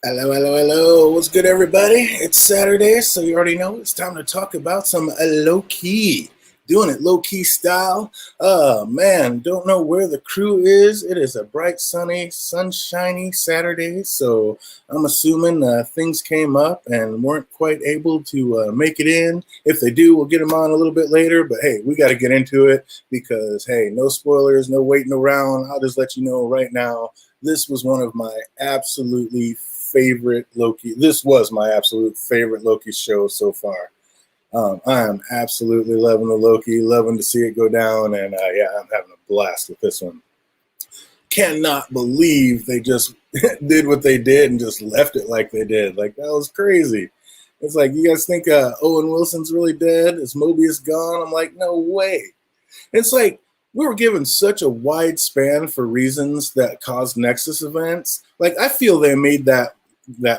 Hello, hello, hello. What's good, everybody? It's Saturday, so you already know it's time to talk about some low-key. Doing it low-key style. Man, don't know where the crew is. It is a bright, sunny, sunshiny Saturday, so I'm assuming things came up and weren't quite able to make it in. If they do, we'll get them on a little bit later, but hey, we got to get into it because, hey, no spoilers, no waiting around. I'll just let you know right now. This was one of my absolutely favorite LOKi. This was my absolute favorite LOKi show so far. I am absolutely loving the LOKi, loving to see it go down, and yeah, I'm having a blast with this one. Cannot believe they just did what they did and just left it like they did. Like, that was crazy. It's like, you guys think Owen Wilson's really dead? Is Mobius gone? I'm like, no way. It's like we were given such a wide span for reasons that caused Nexus events. Like, I feel they made that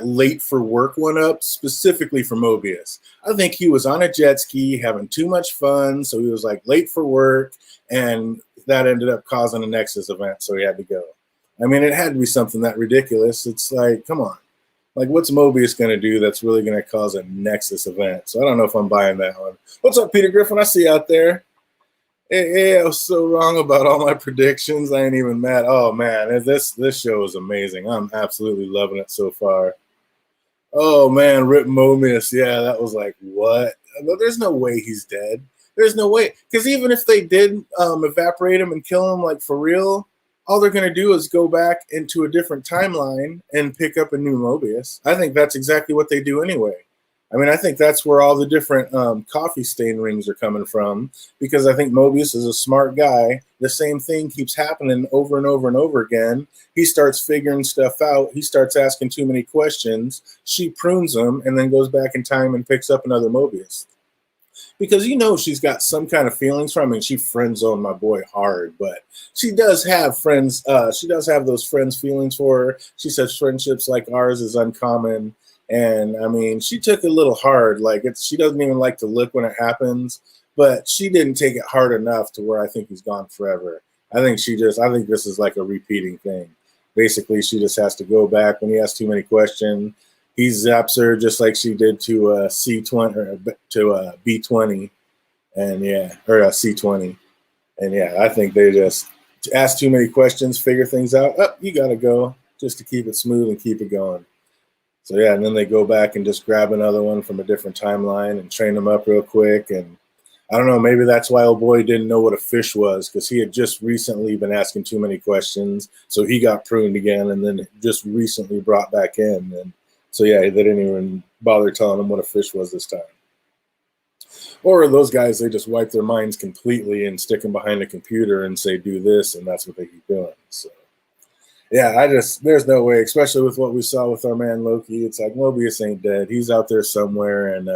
late for work one up specifically for Mobius. I think he was on a jet ski having too much fun, so he was like late for work, and that ended up causing a Nexus event, so he had to go. I mean, it had to be something that ridiculous. It's like, come on. Like, what's Mobius going to do that's really going to cause a Nexus event? So I don't know if I'm buying that one. What's up, Peter Griffin? I see you out there. Hey, I was so wrong about all my predictions. I ain't even mad. Oh man, this show is amazing. I'm absolutely loving it so far. Oh man, Rip Mobius. Yeah, that was like, what? But there's no way he's dead. There's no way. Because even if they did evaporate him and kill him, like for real, all they're going to do is go back into a different timeline and pick up a new Mobius. I think that's exactly what they do anyway. I mean, I think that's where all the different coffee stain rings are coming from, because I think Mobius is a smart guy. The same thing keeps happening over and over and over again. He starts figuring stuff out. He starts asking too many questions. She prunes him and then goes back in time and picks up another Mobius. Because she's got some kind of feelings for him. I mean, she friend zoned my boy hard, but she does have friends. She does have those friends' feelings for her. She says friendships like ours is uncommon. And I mean, she took it a little hard. Like, she doesn't even like to look when it happens, but she didn't take it hard enough to where I think he's gone forever. I think this is like a repeating thing. Basically, she just has to go back when he asks too many questions. He zaps her just like she did to C20 or to B20, and yeah, or C20, and yeah, I think they just ask too many questions, figure things out. Oh, you gotta go just to keep it smooth and keep it going. So yeah, and then they go back and just grab another one from a different timeline and train them up real quick. And I don't know, maybe that's why old boy didn't know what a fish was, because he had just recently been asking too many questions. So he got pruned again and then just recently brought back in. And so yeah, they didn't even bother telling him what a fish was this time. Or those guys, they just wipe their minds completely and stick them behind a computer and say, do this, and that's what they keep doing. So yeah, there's no way, especially with what we saw with our man LOKi. It's like, Mobius ain't dead. He's out there somewhere. And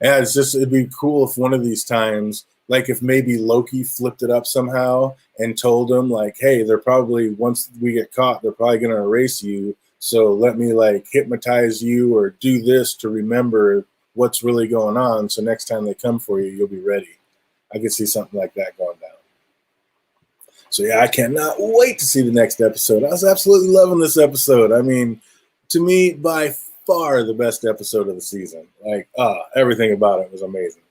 yeah, it'd be cool if one of these times, like if maybe LOKi flipped it up somehow and told him like, hey, once we get caught, they're probably going to erase you. So let me like hypnotize you or do this to remember what's really going on. So next time they come for you, you'll be ready. I could see something like that going down. So yeah, I cannot wait to see the next episode. I was absolutely loving this episode. I mean, to me, by far the best episode of the season. Like, everything about it was amazing.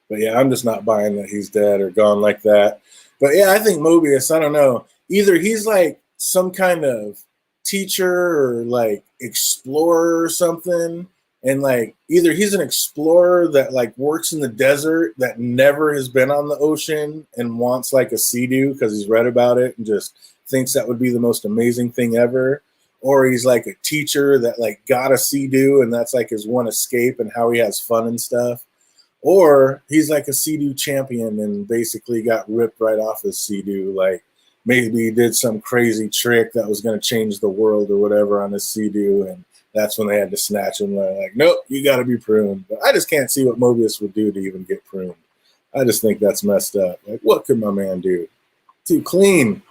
But yeah, I'm just not buying that he's dead or gone like that. But yeah, I think Mobius, I don't know. Either he's like some kind of teacher or like explorer or something, and like either he's an explorer that like works in the desert that never has been on the ocean and wants like a sea-doo because he's read about it and just thinks that would be the most amazing thing ever, or he's like a teacher that like got a sea-doo and that's like his one escape and how he has fun and stuff, or he's like a sea-doo champion and basically got ripped right off his sea-doo. Like maybe he did some crazy trick that was going to change the world or whatever on his sea-doo, and that's when they had to snatch him. They're like, nope, you got to be pruned. But I just can't see what Mobius would do to even get pruned. I just think that's messed up. Like, what could my man do? Too clean.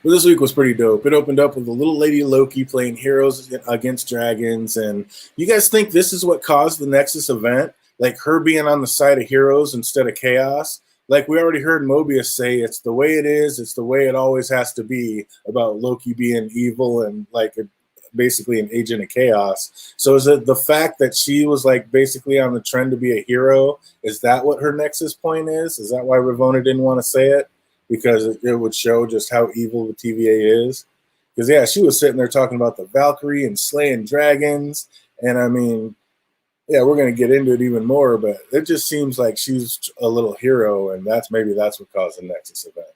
But this week was pretty dope. It opened up with a little lady LOKi playing heroes against dragons. And you guys think this is what caused the Nexus event? Like her being on the side of heroes instead of chaos? Like we already heard Mobius say, it's the way it is. It's the way it always has to be, about LOKi being evil and like basically an agent of chaos. So is it the fact that she was like basically on the trend to be a hero? Is that what her nexus point is? Is that why Ravonna didn't want to say it? Because it would show just how evil the TVA is. Because yeah, she was sitting there talking about the Valkyrie and slaying dragons, and I mean, yeah, we're gonna get into it even more, but it just seems like she's a little hero, and that's what caused the Nexus event.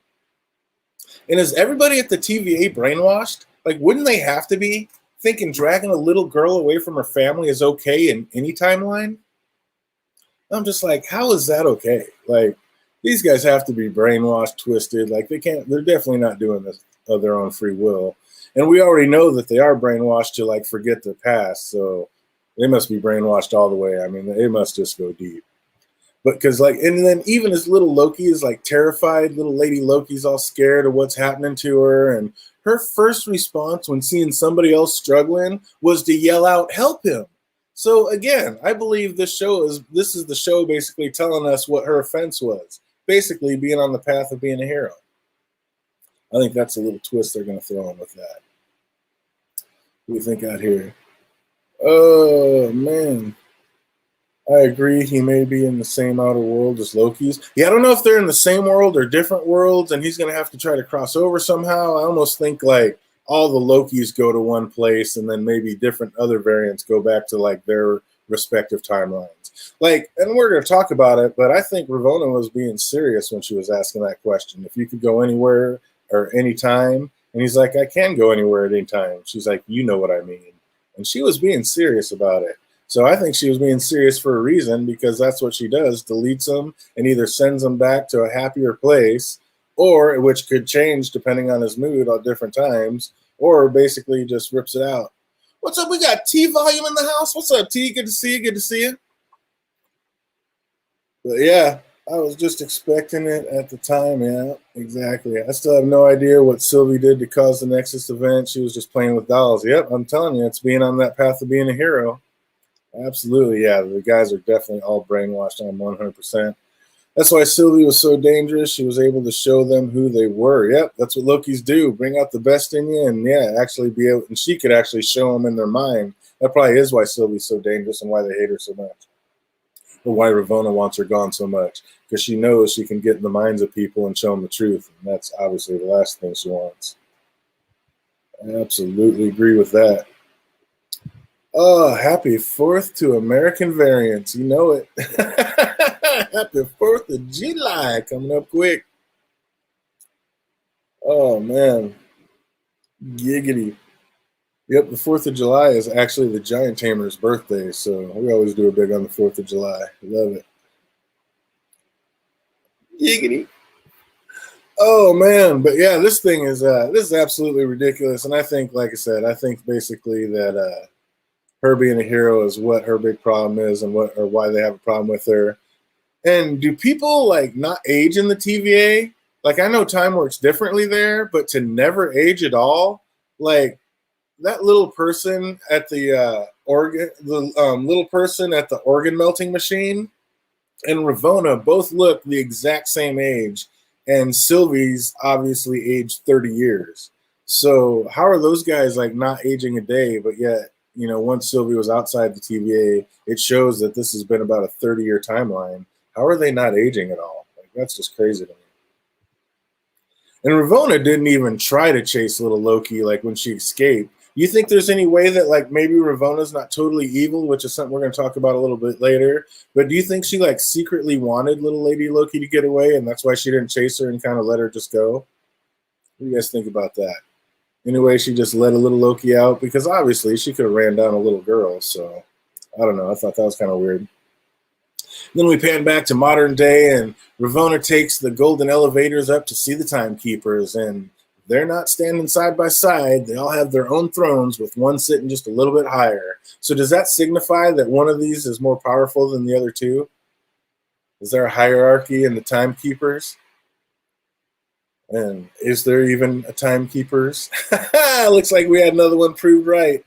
And is everybody at the TVA brainwashed? Like, wouldn't they have to be thinking dragging a little girl away from her family is okay in any timeline? I'm just like, how is that okay? Like, these guys have to be brainwashed, twisted. Like, they're definitely not doing this of their own free will. And we already know that they are brainwashed to like forget their past. So they must be brainwashed all the way. I mean, it must just go deep. But because like, and then even as little LOKi is like terrified, little lady LOKi's all scared of what's happening to her. And her first response when seeing somebody else struggling was to yell out, "Help him." So again, I believe this is the show basically telling us what her offense was. Basically being on the path of being a hero. I think that's a little twist they're going to throw in with that. What do you think out here? Oh, man. I agree. He may be in the same outer world as LOKi's. Yeah, I don't know if they're in the same world or different worlds, and he's going to have to try to cross over somehow. I almost think like all the LOKis go to one place, and then maybe different other variants go back to like their respective timelines. Like, and we're going to talk about it, but I think Ravonna was being serious when she was asking that question. If you could go anywhere or anytime, and he's like, I can go anywhere at any time. She's like, you know what I mean. And she was being serious about it. So I think she was being serious for a reason, because that's what she does, deletes them and either sends them back to a happier place, or which could change depending on his mood at different times, or basically just rips it out. What's up? We got T Volume in the house. What's up, T? Good to see you. Good to see you. But yeah, I was just expecting it at the time. Yeah, exactly. I still have no idea what Sylvie did to cause the Nexus event. She was just playing with dolls. Yep, I'm telling you, it's being on that path of being a hero. Absolutely, yeah. The guys are definitely all brainwashed on 100%. That's why Sylvie was so dangerous. She was able to show them who they were. Yep, that's what LOKis do. Bring out the best in you, and yeah, actually be able. And she could actually show them in their mind. That probably is why Sylvie's so dangerous and why they hate her so much. Or why Ravonna wants her gone so much, because she knows she can get in the minds of people and show them the truth, and that's obviously the last thing she wants. I absolutely agree with that. Oh, happy 4th to American variants. You know it. Happy 4th of July coming up quick. Oh, man. Giggity. Yep, the 4th of July is actually the Giant Tamer's birthday, so we always do a big on the 4th of July. Love it. Giggity. Oh, man. But yeah, this is absolutely ridiculous. And I think, like I said, I think basically that her being a hero is what her big problem is, and why they have a problem with her. And do people like not age in the TVA? Like, I know time works differently there, but to never age at all, like that little person at the little person at the organ melting machine and Ravonna both look the exact same age, and Sylvie's obviously aged 30 years. So how are those guys like not aging a day, but yet, you know, once Sylvie was outside the TVA, it shows that this has been about a 30-year timeline. How are they not aging at all? Like, that's just crazy to me. And Ravonna didn't even try to chase little LOKi like when she escaped. You think there's any way that like maybe Ravonna's not totally evil, which is something we're going to talk about a little bit later, but do you think she like secretly wanted little lady LOKi to get away, and that's why she didn't chase her and kind of let her just go? What do you guys think about that? Anyway, she just let a little LOKi out, because obviously she could have ran down a little girl. So I don't know. I thought that was kind of weird. Then we pan back to modern day, and Ravonna takes the golden elevators up to see the timekeepers, and they're not standing side by side. They all have their own thrones, with one sitting just a little bit higher. So does that signify that one of these is more powerful than the other two? Is there a hierarchy in the timekeepers? And is there even a timekeepers? Looks like we had another one proved right.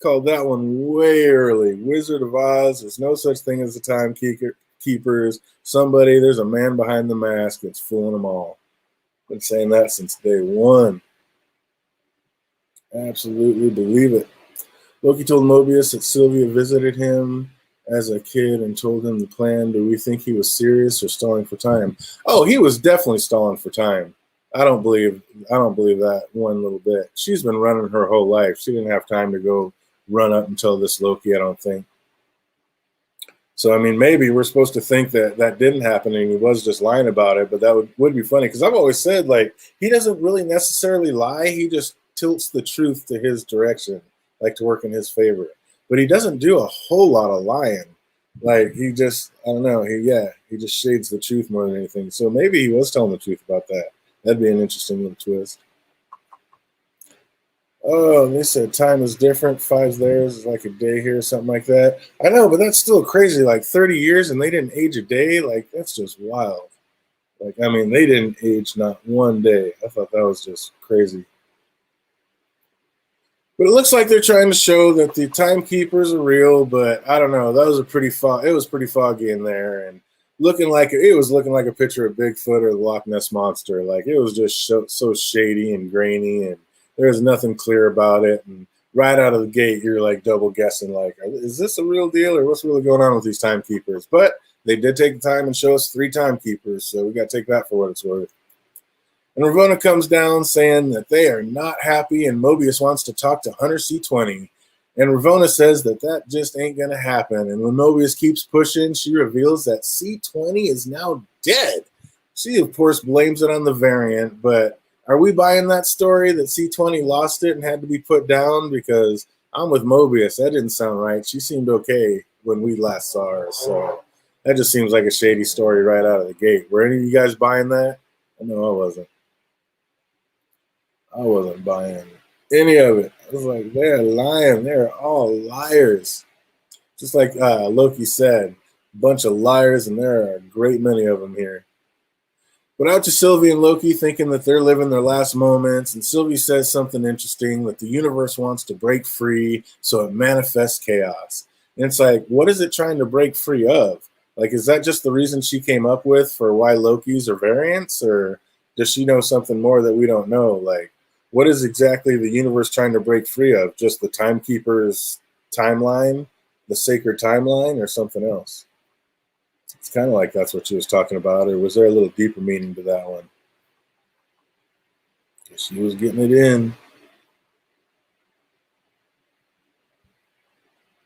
Called that one way early. Wizard of Oz. There's no such thing as the timekeepers. There's a man behind the mask that's fooling them all. Been saying that since day one. Absolutely believe it. Loki told Mobius that Sylvia visited him as a kid and told him the plan. Do we think he was serious or stalling for time? Oh, he was definitely stalling for time. I don't believe that one little bit. She's been running her whole life. She didn't have time to go run up and tell this Loki, I don't think. So, I mean, maybe we're supposed to think that that didn't happen and he was just lying about it, but that would be funny because I've always said, like, he doesn't really necessarily lie. He just tilts the truth to his direction, like to work in his favor. But he doesn't do a whole lot of lying. Like, he just, I don't know, he just shades the truth more than anything. So maybe he was telling the truth about that. That'd be an interesting little twist. Oh, they said time is different. Five's theirs is like a day here or something like that. I know, but that's still crazy. Like 30 years and they didn't age a day. Like, that's just wild. Like, I mean, they didn't age not one day. I thought that was just crazy. But it looks like they're trying to show that the timekeepers are real, but I don't know. That was it was pretty foggy in there, and it was looking like a picture of Bigfoot or the Loch Ness monster. Like, it was just so shady and grainy, and there was nothing clear about it. And right out of the gate, you're like double guessing, like, is this a real deal or what's really going on with these timekeepers? But they did take the time and show us 3 timekeepers, so we got to take that for what it's worth. And Ravonna comes down saying that they are not happy and Mobius wants to talk to Hunter C20. And Ravonna says that that just ain't going to happen. And when Mobius keeps pushing, she reveals that C20 is now dead. She, of course, blames it on the variant, but are we buying that story that C20 lost it and had to be put down? Because I'm with Mobius. That didn't sound right. She seemed okay when we last saw her. So that just seems like a shady story right out of the gate. Were any of you guys buying that? I know I wasn't. I wasn't buying any of it. I was like, they're lying. They're all liars. Just like Loki said, a bunch of liars, and there are a great many of them here. But out to Sylvie and Loki thinking that they're living their last moments, and Sylvie says something interesting, that the universe wants to break free, so it manifests chaos. And it's like, what is it trying to break free of? Like, is that just the reason she came up with for why Loki's are variants, or does she know something more that we don't know? Like, what is exactly the universe trying to break free of? Just the timekeeper's timeline, the sacred timeline, or something else? It's kind of like that's what she was talking about, or was there a little deeper meaning to that one? She was getting it in.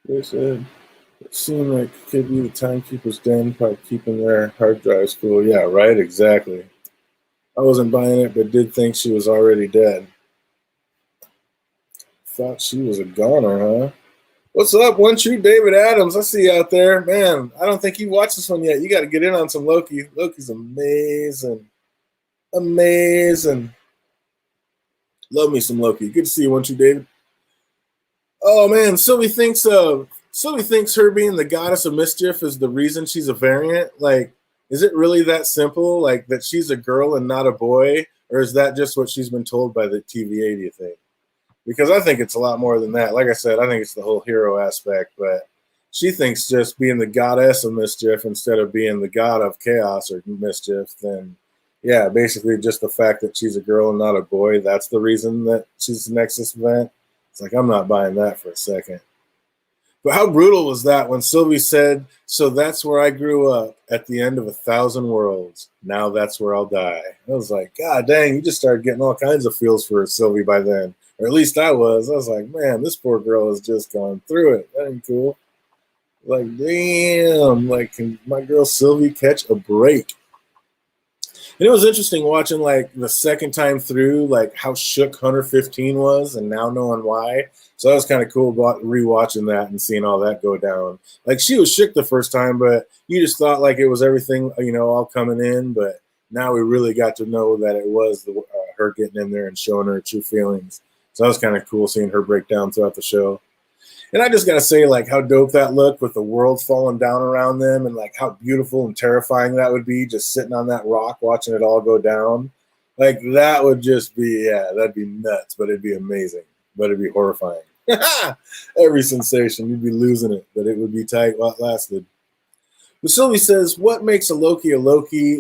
They said it seemed like it could be the timekeeper's den, probably keeping their hard drives full. Yeah, right, exactly. I wasn't buying it, but did think she was already dead. Thought she was a goner, huh? What's up, One True David Adams? I see you out there. Man, I don't think you watched this one yet. You got to get in on some Loki. Loki's amazing. Amazing. Love me some Loki. Good to see you, One True David. Oh, man, Sylvie thinks her being the goddess of mischief is the reason she's a variant. Like, is it really that simple? Like, that she's a girl and not a boy? Or is that just what she's been told by the TVA, do you think? Because I think it's a lot more than that. Like I said, I think it's the whole hero aspect, but she thinks just being the goddess of mischief instead of being the god of chaos or mischief, then yeah, basically just the fact that she's a girl and not a boy, that's the reason that she's the Nexus event. It's like, I'm not buying that for a second. But how brutal was that when Sylvie said, so that's where I grew up at the end of 1,000 worlds. Now that's where I'll die. I was like, God dang, you just started getting all kinds of feels for Sylvie by then. Or at least I was. I was like, man, this poor girl has just gone through it. That ain't cool. Like, damn, like, can my girl Sylvie catch a break? And it was interesting watching, like, the second time through, like, how shook Hunter 15 was and now knowing why. So that was kind of cool rewatching that and seeing all that go down. Like, she was shook the first time, but you just thought, like, it was everything, all coming in. But now we really got to know that it was her getting in there and showing her true feelings. So that was kind of cool seeing her break down throughout the show. And I just got to say, like, how dope that looked with the world falling down around them and, like, how beautiful and terrifying that would be just sitting on that rock watching it all go down. Like, that would just be, that'd be nuts, but it'd be amazing. But it'd be horrifying. Every sensation, you'd be losing it, but it would be tight while it lasted. But Sylvie says, what makes a Loki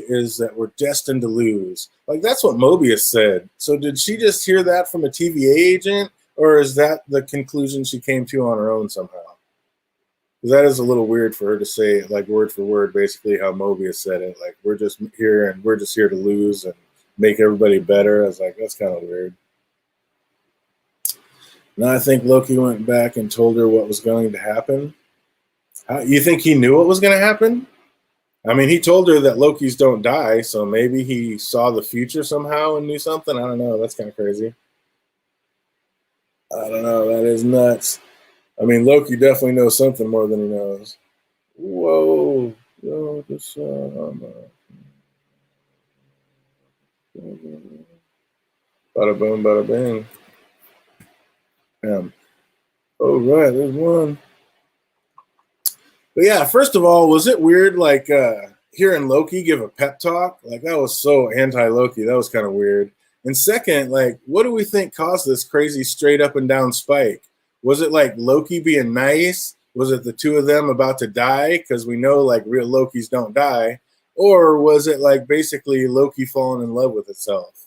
is that we're destined to lose. Like, that's what Mobius said. So did she just hear that from a TVA agent? Or is that the conclusion she came to on her own somehow? Because that is a little weird for her to say, like word for word, basically how Mobius said it. Like, we're just here and we're just here to lose and make everybody better. I was like, that's kind of weird. Now I think Loki went back and told her what was going to happen. You think he knew what was going to happen? I mean, he told her that Lokis don't die, so maybe he saw the future somehow and knew something. I don't know. That's kind of crazy. I don't know. That is nuts. I mean, Loki definitely knows something more than he knows. Whoa. Yo, this, bada boom, bada bang. Oh, right. There's one. But yeah, first of all, was it weird, like, hearing Loki give a pep talk? Like, that was so anti-Loki. That was kind of weird. And second, like, what do we think caused this crazy straight up and down spike? Was it like Loki being nice? Was it the two of them about to die? Because we know like real Lokis don't die. Or was it like basically Loki falling in love with itself?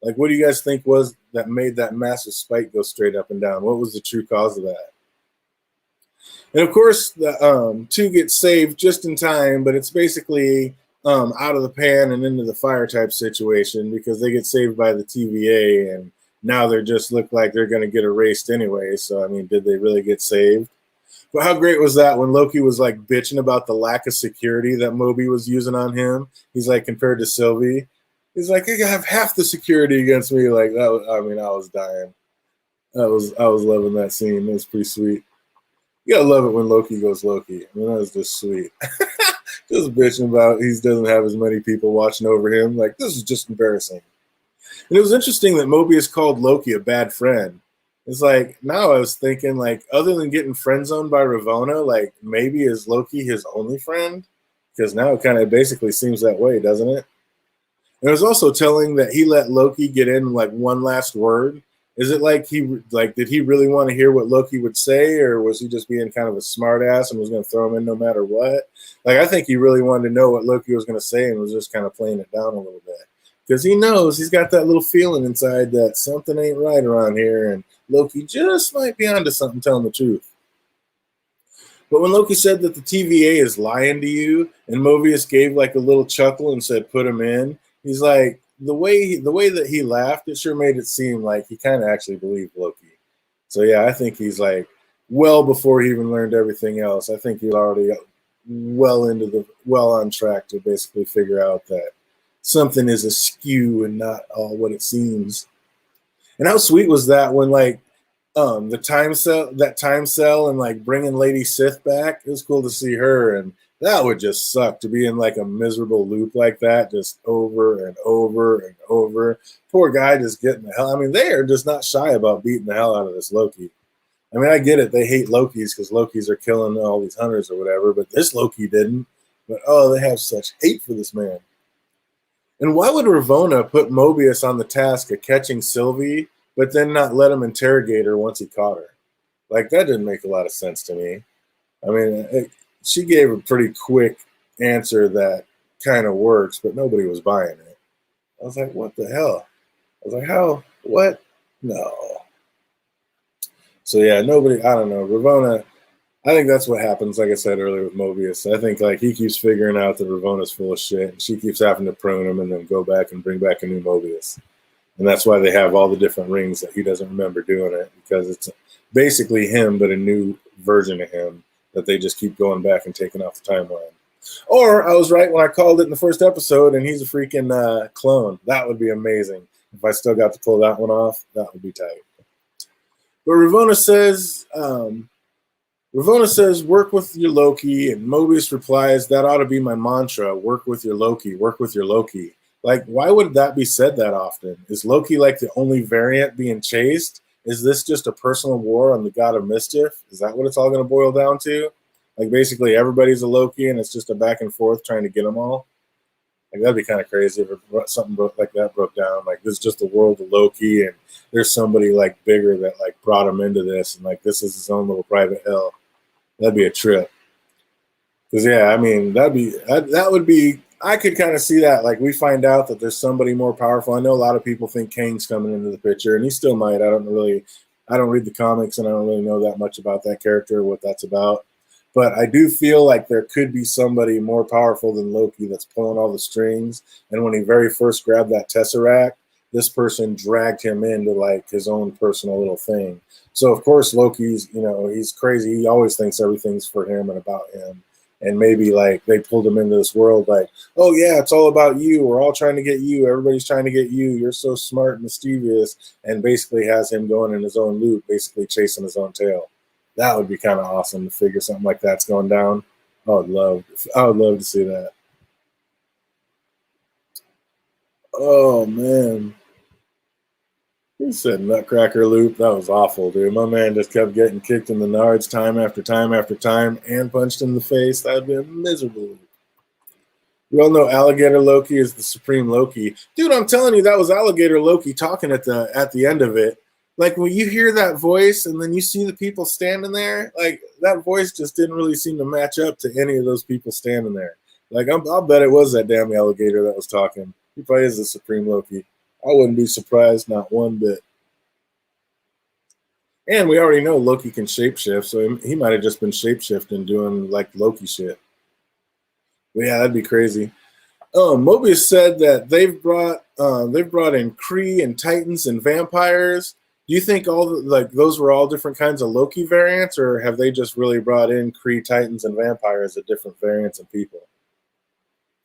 Like, what do you guys think was that made that massive spike go straight up and down? What was the true cause of that? And of course, the two get saved just in time, but it's basically out of the pan and into the fire type situation because they get saved by the TVA, and now they just look like they're going to get erased anyway. So, I mean, did they really get saved? But how great was that when Loki was like bitching about the lack of security that Moby was using on him? He's like, compared to Sylvie, he's like, I have half the security against me. Like that was, I mean, I was dying. I was loving that scene. It was pretty sweet. You gotta love it when Loki goes Loki. I mean, that was just sweet. Just bitching about he doesn't have as many people watching over him. Like, this is just embarrassing. And it was interesting that Mobius called Loki a bad friend. It's like, now I was thinking, like, other than getting friend zoned by Ravonna, like, maybe is Loki his only friend? Because now it kind of basically seems that way, doesn't it? And it was also telling that he let Loki get in, like, one last word. Is it like did he really want to hear what Loki would say, or was he just being kind of a smart ass and was going to throw him in no matter what? Like, I think he really wanted to know what Loki was going to say and was just kind of playing it down a little bit. Because he knows he's got that little feeling inside that something ain't right around here, and Loki just might be onto something telling the truth. But when Loki said that the TVA is lying to you, and Mobius gave like a little chuckle and said, put him in, he's like, the way that he laughed, it sure made it seem like he kind of actually believed Loki. So yeah, I think he's like, well before he even learned everything else, I think he's already well on track to basically figure out that something is askew and not all what it seems. And how sweet was that when like the time cell and like bringing Lady Sith back? It was cool to see her, and that would just suck to be in like a miserable loop like that, just over and over and over. Poor guy just getting the hell. I mean, they are just not shy about beating the hell out of this Loki. I mean, I get it. They hate Lokis because Lokis are killing all these hunters or whatever, but this Loki didn't. But oh, they have such hate for this man. And why would Ravonna put Mobius on the task of catching Sylvie, but then not let him interrogate her once he caught her? Like, that didn't make a lot of sense to me. I mean, she gave a pretty quick answer that kind of works, but nobody was buying it. I was like, what the hell? I was like, how? What? No. So yeah, nobody, I don't know. Ravonna, I think that's what happens, like I said earlier with Mobius. I think like he keeps figuring out that Ravonna's full of shit, and she keeps having to prune him and then go back and bring back a new Mobius. And that's why they have all the different rings that he doesn't remember doing it, because it's basically him, but a new version of him that they just keep going back and taking off the timeline. Or I was right when I called it in the first episode, and he's a freaking clone. That would be amazing. If I still got to pull that one off, that would be tight. But Ravonna says, work with your Loki, and Mobius replies, that ought to be my mantra, work with your Loki, work with your Loki. Like, why would that be said that often? Is Loki like the only variant being chased? Is this just a personal war on the god of mischief? Is that what it's all going to boil down to? Like, basically everybody's a Loki and it's just a back and forth trying to get them all? Like, that'd be kind of crazy if something like that broke down. Like, this is just the world of Loki, and there's somebody like bigger that like brought him into this, and like this is his own little private hell. That'd be a trip. Because yeah, I mean, that would be. I could kind of see that. Like, we find out that there's somebody more powerful. I know a lot of people think Kang's coming into the picture, and he still might. I don't really. I don't read the comics and I don't really know that much about that character, what that's about. But I do feel like there could be somebody more powerful than Loki that's pulling all the strings. And when he very first grabbed that Tesseract, this person dragged him into like his own personal little thing. So of course Loki's, he's crazy. He always thinks everything's for him and about him. And maybe like they pulled him into this world like, oh yeah, it's all about you. We're all trying to get you. Everybody's trying to get you. You're so smart and mischievous. And basically has him going in his own loop, basically chasing his own tail. That would be kind of awesome to figure something like that's going down. I would love to see that. Oh man. He said Nutcracker Loop. That was awful, dude. My man just kept getting kicked in the nards time after time after time and punched in the face. That would be miserable. We all know Alligator Loki is the supreme Loki. Dude, I'm telling you, that was Alligator Loki talking at the end of it. Like when you hear that voice and then you see the people standing there, like that voice just didn't really seem to match up to any of those people standing there. Like I'll bet it was that damn alligator that was talking. He probably is the supreme Loki. I wouldn't be surprised, not one bit. And we already know Loki can shapeshift, so he might have just been shapeshifting, doing like Loki shit. But yeah, that'd be crazy. Mobius said that they've brought in Kree and Titans and vampires. Do you think those were all different kinds of Loki variants, or have they just really brought in Kree, Titans, and vampires at different variants of people?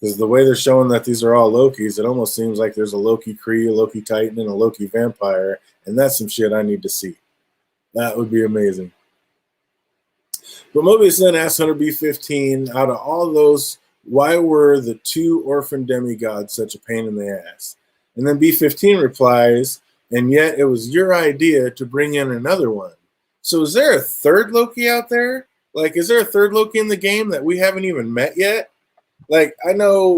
Because the way they're showing that these are all Lokis, it almost seems like there's a Loki Kree, a Loki Titan, and a Loki vampire, and that's some shit I need to see. That would be amazing. But Mobius then asked Hunter B15, out of all those, why were the two orphan demigods such a pain in the ass? And then B15 replies, and yet it was your idea to bring in another one. So is there a third Loki out there? Like, is there a third Loki in the game that we haven't even met yet? Like, I know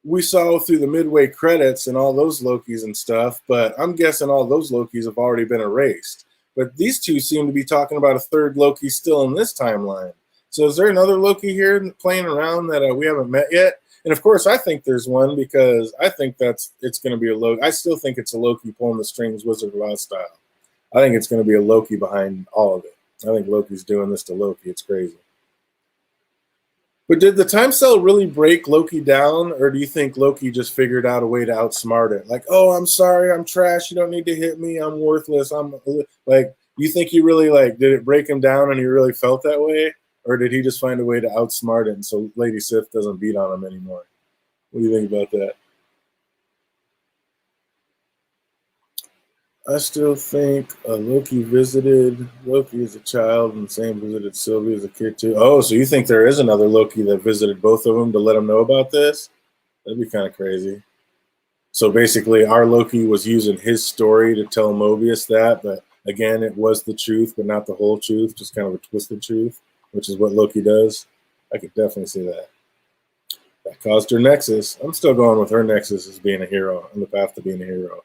we saw through the midway credits and all those Lokis and stuff, but I'm guessing all those Lokis have already been erased. But these two seem to be talking about a third Loki still in this timeline. So is there another Loki here playing around that we haven't met yet? And of course, I think there's one because I think it's going to be a Loki. I still think it's a Loki pulling the strings, Wizard of Oz style. I think it's going to be a Loki behind all of it. I think Loki's doing this to Loki. It's crazy. But did the time cell really break Loki down, or do you think Loki just figured out a way to outsmart it? Like, oh, I'm sorry, I'm trash. You don't need to hit me. I'm worthless. I'm like, you think he really did it break him down and he really felt that way? Or did he just find a way to outsmart it and so Lady Sif doesn't beat on him anymore? What do you think about that? I still think Loki visited Loki as a child and Sam visited Sylvie as a kid too. Oh, so you think there is another Loki that visited both of them to let them know about this? That'd be kind of crazy. So basically our Loki was using his story to tell Mobius that, but again, it was the truth, but not the whole truth, just kind of a twisted truth, which is what Loki does. I could definitely see that. That caused her nexus. I'm still going with her nexus as being a hero, on the path to being a hero.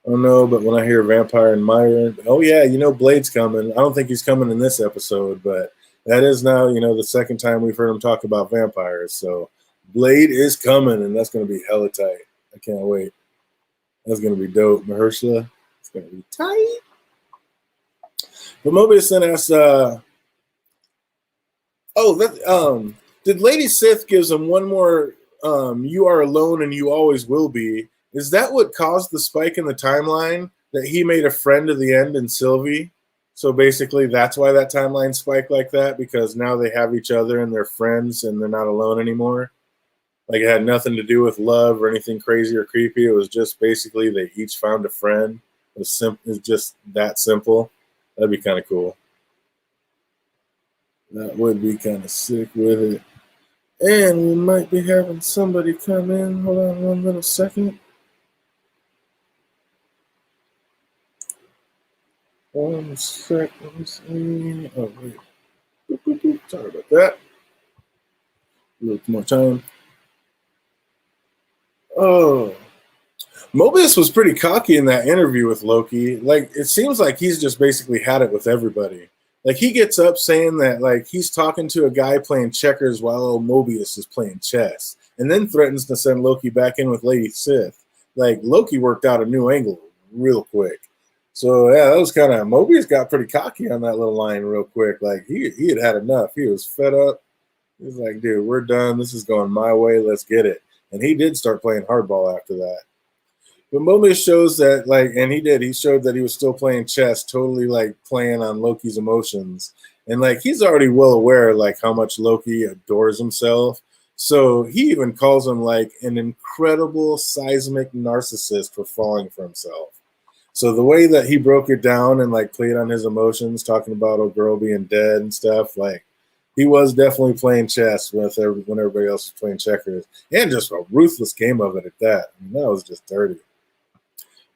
Oh no, but when I hear Vampire and Myra, oh yeah, Blade's coming. I don't think he's coming in this episode, but that is now, the second time we've heard him talk about vampires. So Blade is coming, and that's going to be hella tight. I can't wait. That's going to be dope. Mahershala, it's going to be tight. But Mobius then asks, did Lady Sith gives him one more, you are alone and you always will be. Is that what caused the spike in the timeline? That he made a friend at the end in Sylvie? So basically that's why that timeline spiked like that, because now they have each other and they're friends and they're not alone anymore? Like it had nothing to do with love or anything crazy or creepy. It was just basically they each found a friend. It's just that simple. That'd be kind of cool. That would be kind of sick with it. And we might be having somebody come in. Hold on one little second. One sec, let me see. Oh, wait. Boop, boop, boop. Sorry about that. A little more time. Oh. Mobius was pretty cocky in that interview with Loki. Like, it seems like he's just basically had it with everybody. Like, he gets up saying that, like, he's talking to a guy playing checkers while Mobius is playing chess, and then threatens to send Loki back in with Lady Sith. Like, Loki worked out a new angle real quick. So yeah, that was kind of Mobius got pretty cocky on that little line real quick. Like he had had enough. He was fed up. He was like, dude, we're done. This is going my way. Let's get it. And he did start playing hardball after that. But Mobius shows that, like, and he did. He showed that he was still playing chess, totally like playing on Loki's emotions, and like he's already well aware like how much Loki adores himself. So he even calls him like an incredible seismic narcissist for falling for himself. So the way that he broke it down and like played on his emotions, talking about a girl being dead and stuff, like he was definitely playing chess with when everybody else was playing checkers, and just a ruthless game of it at that. I mean, that was just dirty.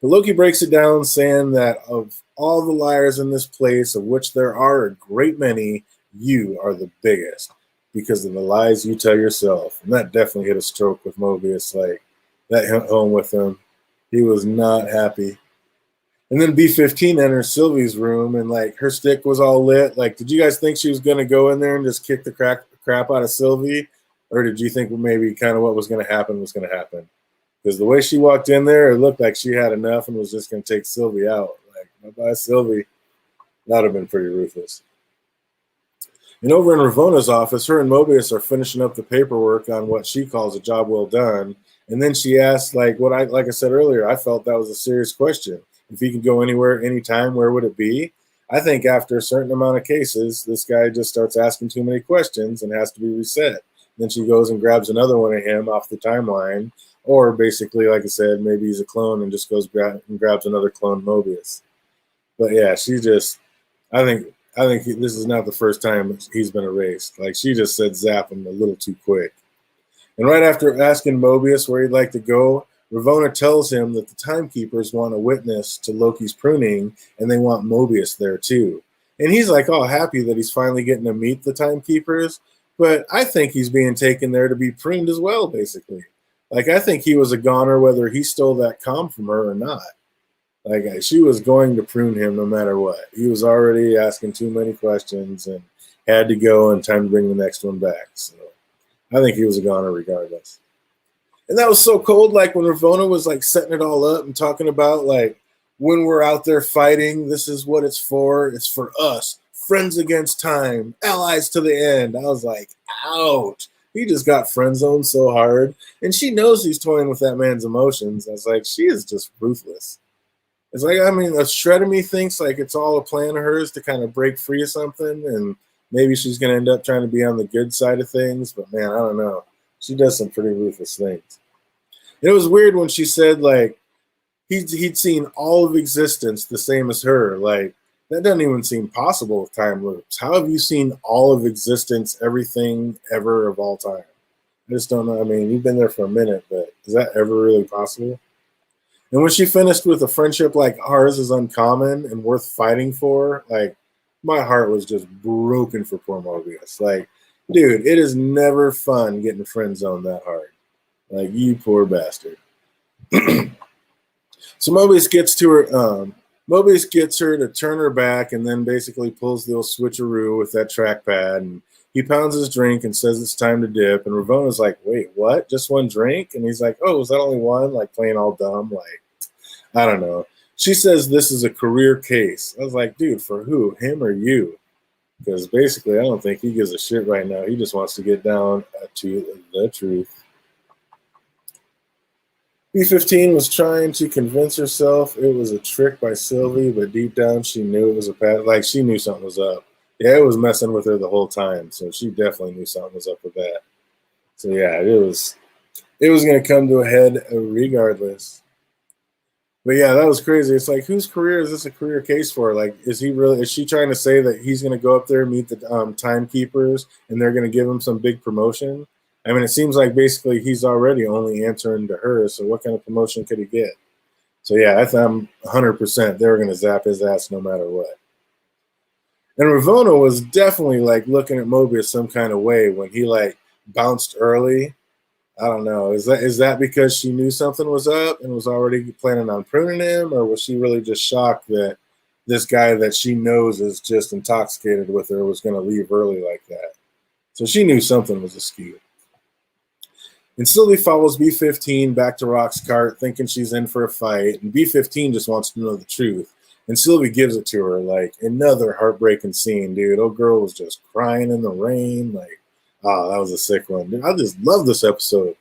But Loki breaks it down, saying that of all the liars in this place, of which there are a great many, you are the biggest because of the lies you tell yourself. And that definitely hit a stroke with Mobius. Like, that hit home with him. He was not happy. And then B-15 enters Sylvie's room, and like her stick was all lit. Like, did you guys think she was going to go in there and just kick the crap out of Sylvie? Or did you think maybe kind of what was going to happen was going to happen? Because the way she walked in there, it looked like she had enough and was just going to take Sylvie out. Like, bye-bye, Sylvie. That would have been pretty ruthless. And over in Ravona's office, her and Mobius are finishing up the paperwork on what she calls a job well done. And then she asked, like I said earlier, I felt that was a serious question. If he could go anywhere, anytime, where would it be? I think after a certain amount of cases, this guy just starts asking too many questions and has to be reset. Then she goes and grabs another one of him off the timeline. Or basically, like I said, maybe he's a clone and just goes and grabs another clone Mobius. But yeah, she just, I think this is not the first time he's been erased. Like, she just said zap him a little too quick. And right after asking Mobius where he'd like to go, Ravonna tells him that the Timekeepers want a witness to Loki's pruning, and they want Mobius there too. And he's like all happy that he's finally getting to meet the Timekeepers, but I think he's being taken there to be pruned as well, basically. Like, I think he was a goner whether he stole that comm from her or not. Like, she was going to prune him no matter what. He was already asking too many questions and had to go, and time to bring the next one back. So I think he was a goner regardless. And that was so cold, like when Ravonna was like setting it all up and talking about like, when we're out there fighting, this is what it's for. It's for us. Friends against time. Allies to the end. I was like, ouch. He just got friend zoned so hard. And she knows he's toying with that man's emotions. I was like, she is just ruthless. It's like, I mean, a shred of me thinks like it's all a plan of hers to kind of break free of something. And maybe she's going to end up trying to be on the good side of things. But man, I don't know. She does some pretty ruthless things. It was weird when she said like he'd seen all of existence the same as her. Like, that doesn't even seem possible with time loops. How have you seen all of existence, everything ever of all time? I just don't know. I mean, you've been there for a minute, but is that ever really possible? And when she finished with a friendship like ours is uncommon and worth fighting for, like, my heart was just broken for poor Mobius. Like, dude, it is never fun getting friend zoned that hard. Like, you poor bastard. So Mobius gets her to turn her back and then basically pulls the old switcheroo with that trackpad. And he pounds his drink and says it's time to dip. And Ravona's like, wait, what? Just one drink? And he's like, oh, was that only one? Like, playing all dumb? Like, I don't know. She says this is a career case. I was like, dude, for who? Him or you? Because basically, I don't think he gives a shit right now. He just wants to get down to the truth. B-15 was trying to convince herself it was a trick by Sylvie, but deep down she knew it was a pattern. Like, she knew something was up. Yeah, it was messing with her the whole time, so she definitely knew something was up with that. So yeah, it was going to come to a head regardless. But yeah, that was crazy. It's like, whose career is this a career case for? Like, is she trying to say that he's going to go up there and meet the timekeepers and they're going to give him some big promotion? I mean, it seems like basically he's already only answering to her, so what kind of promotion could he get? So yeah, I thought I'm 100% they were going to zap his ass no matter what. And Ravonna was definitely like looking at Mobius some kind of way when he like bounced early. I don't know. Is that because she knew something was up and was already planning on pruning him, or was she really just shocked that this guy that she knows is just intoxicated with her was going to leave early like that? So she knew something was askew. And Sylvie follows B-15 back to Rock's cart, thinking she's in for a fight. And B-15 just wants to know the truth. And Sylvie gives it to her, like another heartbreaking scene, dude. Old girl was just crying in the rain. Like, oh, that was a sick one. Dude, I just love this episode.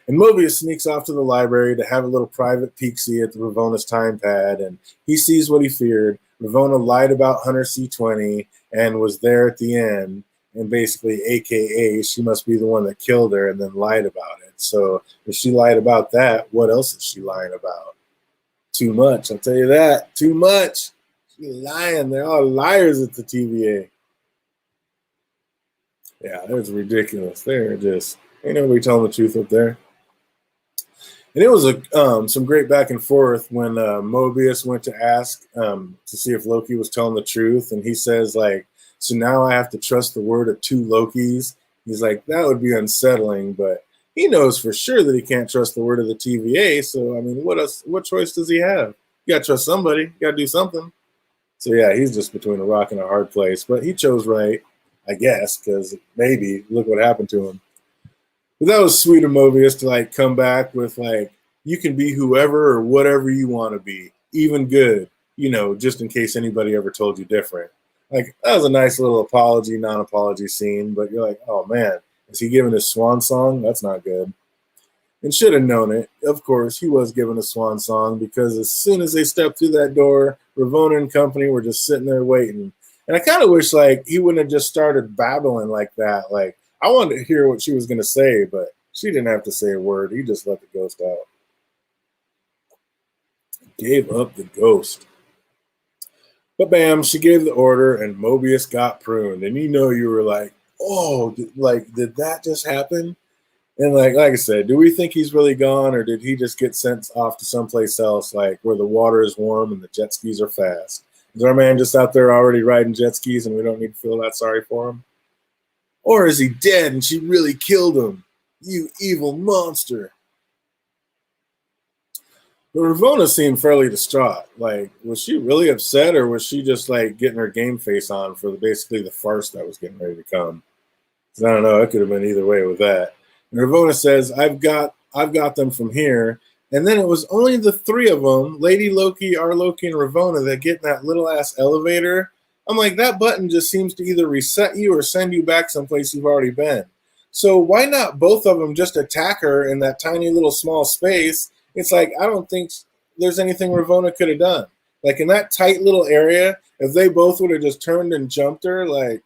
And Mobius sneaks off to the library to have a little private peek-see at the Ravona's time pad, and he sees what he feared. Ravona lied about Hunter C-20 and was there at the end, and basically, AKA, she must be the one that killed her and then lied about it. So if she lied about that, what else is she lying about? Too much, I'll tell you that. Too much. She's lying. They're all liars at the TVA. Yeah, that's ridiculous. They're just, ain't nobody telling the truth up there. And it was some great back and forth when Mobius went to ask to see if Loki was telling the truth. And he says, like, so now I have to trust the word of two Lokis. He's like, that would be unsettling, but he knows for sure that he can't trust the word of the TVA. So, I mean, what else? What choice does he have? You got to trust somebody. You got to do something. So, yeah, he's just between a rock and a hard place. But he chose right, I guess, because maybe look what happened to him. But that was sweet of Mobius to like come back with like, you can be whoever or whatever you want to be, even good, you know, just in case anybody ever told you different. Like, that was a nice little apology, non-apology scene, but you're like, oh man, is he giving his swan song? That's not good. And should have known it. Of course, he was giving a swan song because as soon as they stepped through that door, Ravona and company were just sitting there waiting. And I kind of wish like he wouldn't have just started babbling like that. Like, I wanted to hear what she was going to say, but she didn't have to say a word. He just let the ghost out. Gave up the ghost. But bam, she gave the order and Mobius got pruned. And you know you were like, oh, did that just happen? And like I said, do we think he's really gone or did he just get sent off to someplace else, like where the water is warm and the jet skis are fast? Is our man just out there already riding jet skis and we don't need to feel that sorry for him? Or is he dead and she really killed him? You evil monster. But Ravona seemed fairly distraught. Like, was she really upset or was she just like getting her game face on for basically the farce that was getting ready to come? I don't know. It could have been either way with that. And Ravona says, I've got them from here. And then it was only the three of them, Lady Loki, our Loki, and Ravona, that get in that little ass elevator. I'm like, that button just seems to either reset you or send you back someplace you've already been. So why not both of them just attack her in that tiny little small space? It's like, I don't think there's anything Ravona could have done. Like in that tight little area, if they both would have just turned and jumped her, like,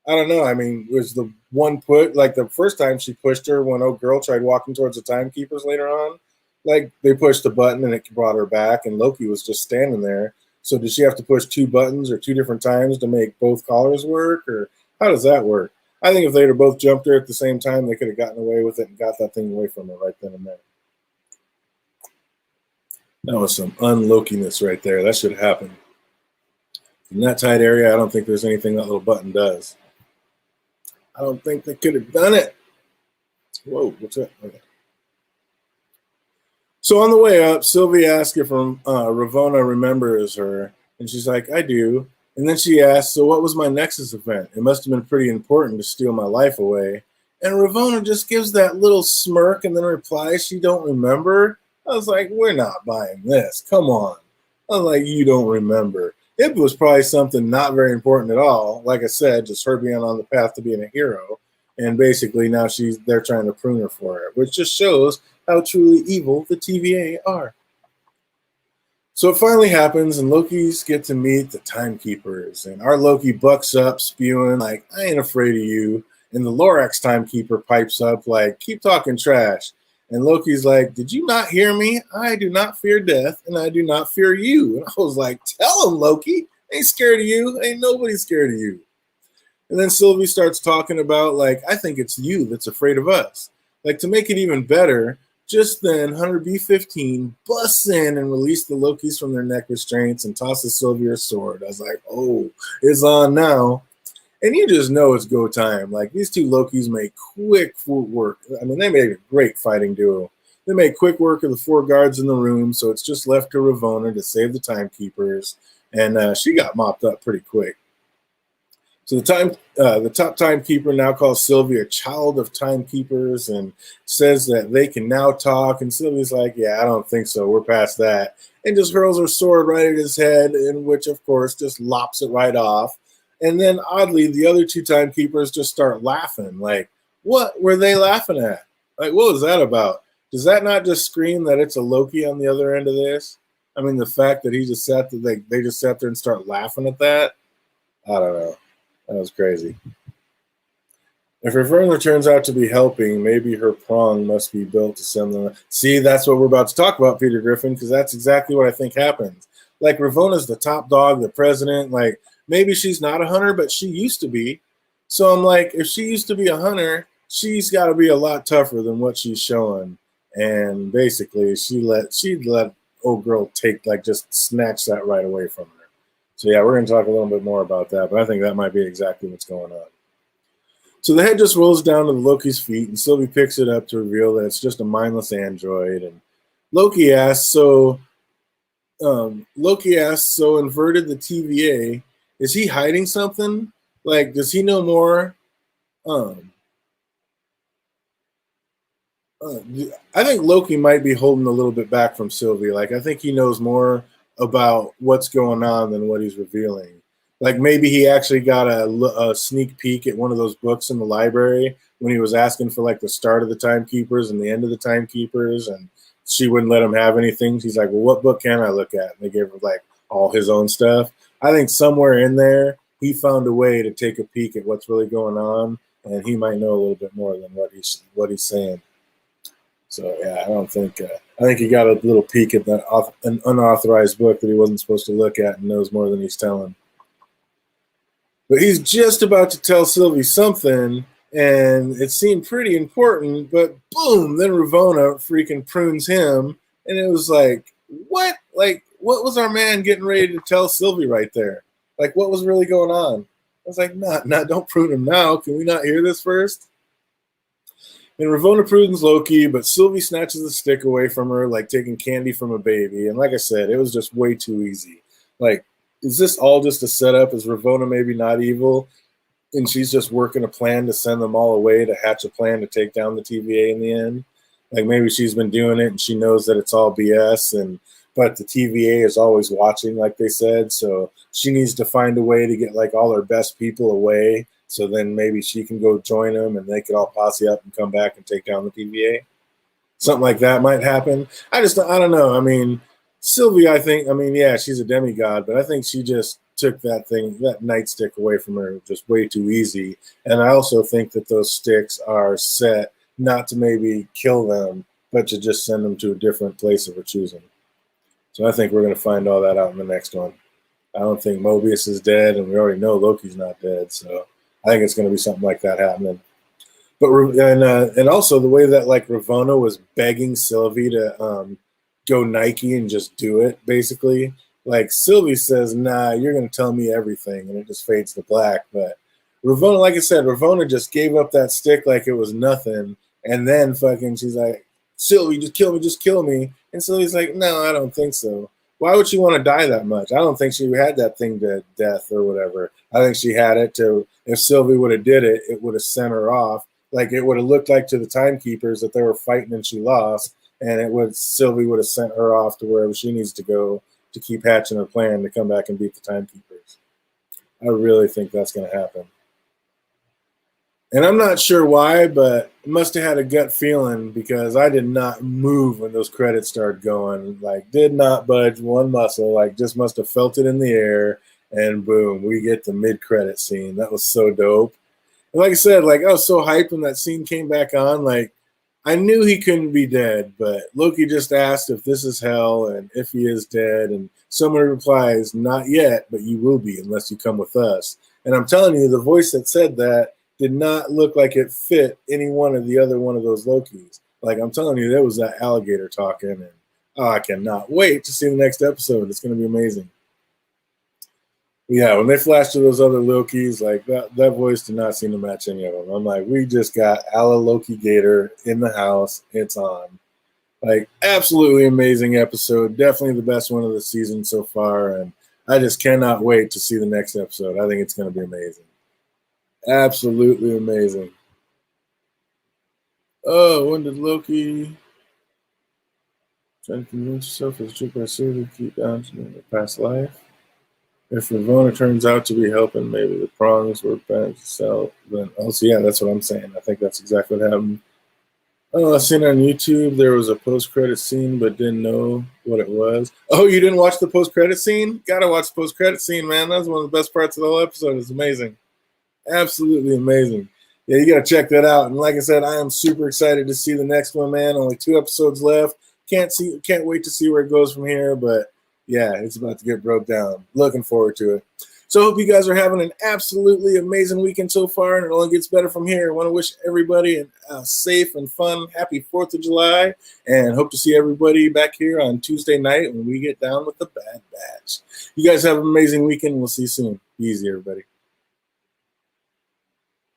I don't know. I mean, was the one like the first time she pushed her when old girl tried walking towards the timekeepers later on, like they pushed the button and it brought her back and Loki was just standing there. So did she have to push two buttons or two different times to make both collars work, or how does that work? I think if they'd have both jumped her at the same time, they could have gotten away with it and got that thing away from her right then and there. That was some un-Lokiness right there. That should have happened. In that tight area, I don't think there's anything that little button does. I don't think they could have done it. Whoa, what's that? Okay. So on the way up, Sylvie asks if Ravona remembers her, and she's like, I do. And then she asks, so what was my Nexus event? It must have been pretty important to steal my life away. And Ravona just gives that little smirk and then replies she don't remember. I was like, we're not buying this. Come on. I was like, you don't remember. It was probably something not very important at all. Like I said, just her being on the path to being a hero. And basically now they're trying to prune her for it, which just shows how truly evil the TVA are. So it finally happens, and Loki's get to meet the Timekeepers. And our Loki bucks up, spewing like, I ain't afraid of you. And the Lorax Timekeeper pipes up like, keep talking trash. And Loki's like, did you not hear me? I do not fear death, and I do not fear you. And I was like, tell him, Loki. I ain't scared of you. Ain't nobody scared of you. And then Sylvie starts talking about, like, I think it's you that's afraid of us. Like, to make it even better, just then, Hunter B-15 busts in and released the Lokis from their neck restraints and tosses Sylvie her sword. I was like, oh, it's on now. And you just know it's go time. Like, these two Lokis make quick work. I mean, they make a great fighting duo. They make quick work of the four guards in the room, so it's just left to Ravona to save the Timekeepers. And she got mopped up pretty quick. So the top timekeeper now calls Sylvie a child of timekeepers and says that they can now talk. And Sylvie's like, yeah, I don't think so. We're past that. and just hurls her sword right at his head, in which, of course, just lops it right off. And then, oddly, the other two timekeepers just start laughing. Like, what were they laughing at? Like, what was that about? Does that not just scream that it's a LOKi on the other end of this? I mean, the fact that he just sat there, they just sat there and start laughing at that. I don't know. That was crazy. If her further turns out to be helping, maybe her prong must be built to send them. See, that's what we're about to talk about, Peter Griffin, because that's exactly what I think happens. Like, Ravona's the top dog, the president. Like, maybe she's not a hunter, but she used to be. So I'm like, if she used to be a hunter, she's got to be a lot tougher than what she's showing. And basically, she'd let old girl just snatch that right away from her. So yeah, we're going to talk a little bit more about that, but I think that might be exactly what's going on. So the head just rolls down to the LOKi's feet, and Sylvie picks it up to reveal that it's just a mindless android. And LOKi asks, so inverted the TVA, is he hiding something? Like, does he know more? I think LOKi might be holding a little bit back from Sylvie. Like, I think he knows more about what's going on than what he's revealing. Like, maybe he actually got a sneak peek at one of those books in the library when he was asking for, like, the start of the Timekeepers and the end of the Timekeepers, and she wouldn't let him have anything. He's like, well, what book can I look at? And they gave him, like, all his own stuff. I think somewhere in there, he found a way to take a peek at what's really going on, and he might know a little bit more than what he's saying. So yeah, I think he got a little peek at an unauthorized book that he wasn't supposed to look at and knows more than he's telling. But he's just about to tell Sylvie something, and it seemed pretty important, but boom, then Ravona freaking prunes him, and it was like, what? Like, what was our man getting ready to tell Sylvie right there? Like, what was really going on? I was like, nah, don't prune him now. Can we not hear this first? And Ravona prunes LOKi, but Sylvie snatches the stick away from her, like taking candy from a baby. And like I said, it was just way too easy. Like, is this all just a setup? Is Ravona maybe not evil? And she's just working a plan to send them all away to hatch a plan to take down the TVA in the end? Like, maybe she's been doing it and she knows that it's all BS, but the TVA is always watching, like they said. So she needs to find a way to get, like, all her best people away. So then maybe she can go join them and they could all posse up and come back and take down the TVA. Something like that might happen. I don't know. I mean, Sylvie, yeah, she's a demigod, but I think she just took that nightstick away from her just way too easy. And I also think that those sticks are set not to maybe kill them, but to just send them to a different place of her choosing. So I think we're going to find all that out in the next one. I don't think Mobius is dead, and we already know LOKi's not dead, so I think it's going to be something like that happening. But and also the way that, like, Ravona was begging Sylvie to go Nike and just do it, basically. Like, Sylvie says, nah, you're going to tell me everything, and it just fades to black. But Ravona, like I said, Ravona just gave up that stick like it was nothing, and then fucking she's like, Sylvie, just kill me. And Sylvie's like, no, I don't think so. Why would she want to die that much? I don't think she had that thing to death or whatever. I think she had it to, if Sylvie would have did it, it would have sent her off. Like, it would have looked like to the Timekeepers that they were fighting and she lost, and Sylvie would have sent her off to wherever she needs to go to keep hatching her plan to come back and beat the Timekeepers. I really think that's going to happen. And I'm not sure why, but I must have had a gut feeling because I did not move when those credits started going. Like, did not budge one muscle. Like, just must have felt it in the air, and boom, we get the mid-credit scene. That was so dope. And like I said, like, I was so hyped when that scene came back on. Like, I knew he couldn't be dead, but LOKi just asked if this is hell and if he is dead. And someone replies, not yet, but you will be unless you come with us. And I'm telling you, the voice that said that did not look like it fit any one of those LOKis. Like, I'm telling you, there was that alligator talking. And I cannot wait to see the next episode. It's going to be amazing. Yeah, when they flash to those other LOKis, like, that voice did not seem to match any of them. I'm like, we just got LOKi Gator in the house. It's on. Like, absolutely amazing episode. Definitely the best one of the season so far. And I just cannot wait to see the next episode. I think it's going to be amazing. Absolutely amazing. Oh, when did LOKi... Try to convince yourself as a true pursuit to keep down to your past life. If Ravona turns out to be helping, maybe the prongs were bent to sell. Then, oh, so yeah, that's what I'm saying. I think that's exactly what happened. Oh, I seen on YouTube there was a post-credit scene, but didn't know what it was. Oh, you didn't watch the post-credit scene? Gotta watch the post-credit scene, man. That's one of the best parts of the whole episode. It's amazing. Absolutely amazing. Yeah, you gotta check that out. And like I said, I am super excited to see the next one, man. Only 2 episodes left. Can't wait to see where it goes from here. But yeah, it's about to get broke down. Looking forward to it. So I hope you guys are having an absolutely amazing weekend so far, and it only gets better from here. I want to wish everybody a safe and fun, happy 4th of July, and hope to see everybody back here on Tuesday night when we get down with the Bad Batch. You guys have an amazing weekend. We'll see you soon. Be easy, everybody.